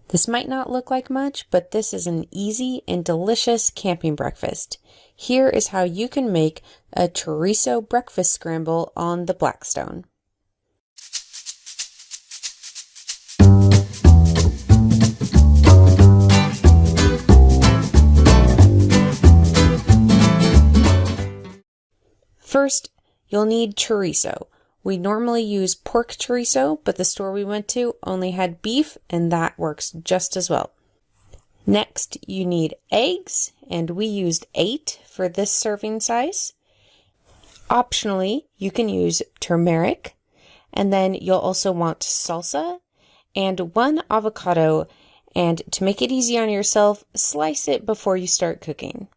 This might not look like much, but this is an easy and delicious camping breakfast. Here is how you can make a chorizo breakfast scramble on the Blackstone. First, you'll need chorizo. We normally use pork chorizo, but the store we went to only had beef, and that works just as well. Next, you need eggs, and we used 8 for this serving size. Optionally, you can use turmeric, and then you'll also want salsa and 1 avocado, and to make it easy on yourself, slice it before you start cooking.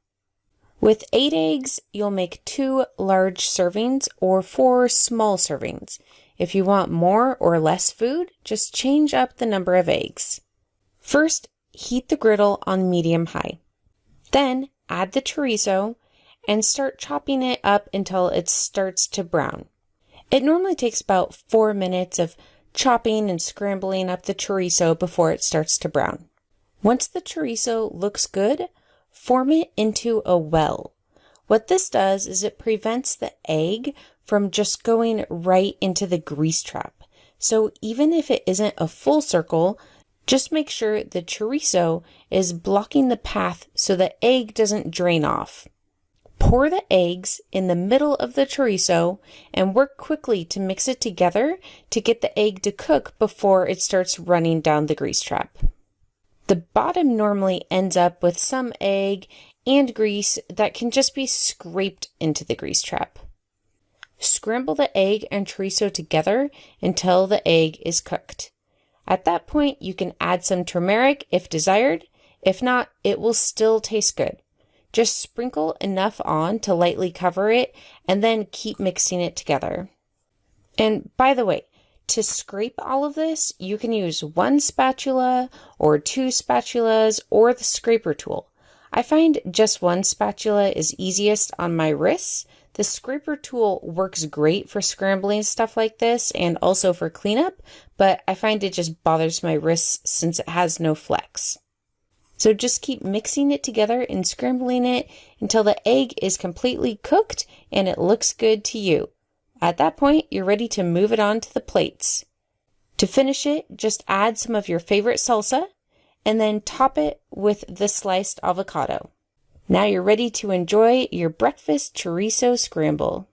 With 8 eggs, you'll make 2 large servings or 4 small servings. If you want more or less food, just change up the number of eggs. First, heat the griddle on medium-high. Then, add the chorizo and start chopping it up until it starts to brown. It normally takes about 4 minutes of chopping and scrambling up the chorizo before it starts to brown. Once the chorizo looks good, form it into a well. What this does is it prevents the egg from just going right into the grease trap. So even if it isn't a full circle, just make sure the chorizo is blocking the path so the egg doesn't drain off. Pour the eggs in the middle of the chorizo and work quickly to mix it together to get the egg to cook before it starts running down the grease trap. The bottom normally ends up with some egg and grease that can just be scraped into the grease trap. Scramble the egg and chorizo together until the egg is cooked. At that point, you can add some turmeric if desired. If not, it will still taste good. Just sprinkle enough on to lightly cover it and then keep mixing it together. And by the way, to scrape all of this, you can use 1 spatula or 2 spatulas or the scraper tool. I find just 1 spatula is easiest on my wrists. The scraper tool works great for scrambling stuff like this and also for cleanup, but I find it just bothers my wrists since it has no flex. So just keep mixing it together and scrambling it until the egg is completely cooked and it looks good to you. At that point, you're ready to move it on to the plates. To finish it, just add some of your favorite salsa and then top it with the sliced avocado. Now you're ready to enjoy your breakfast chorizo scramble.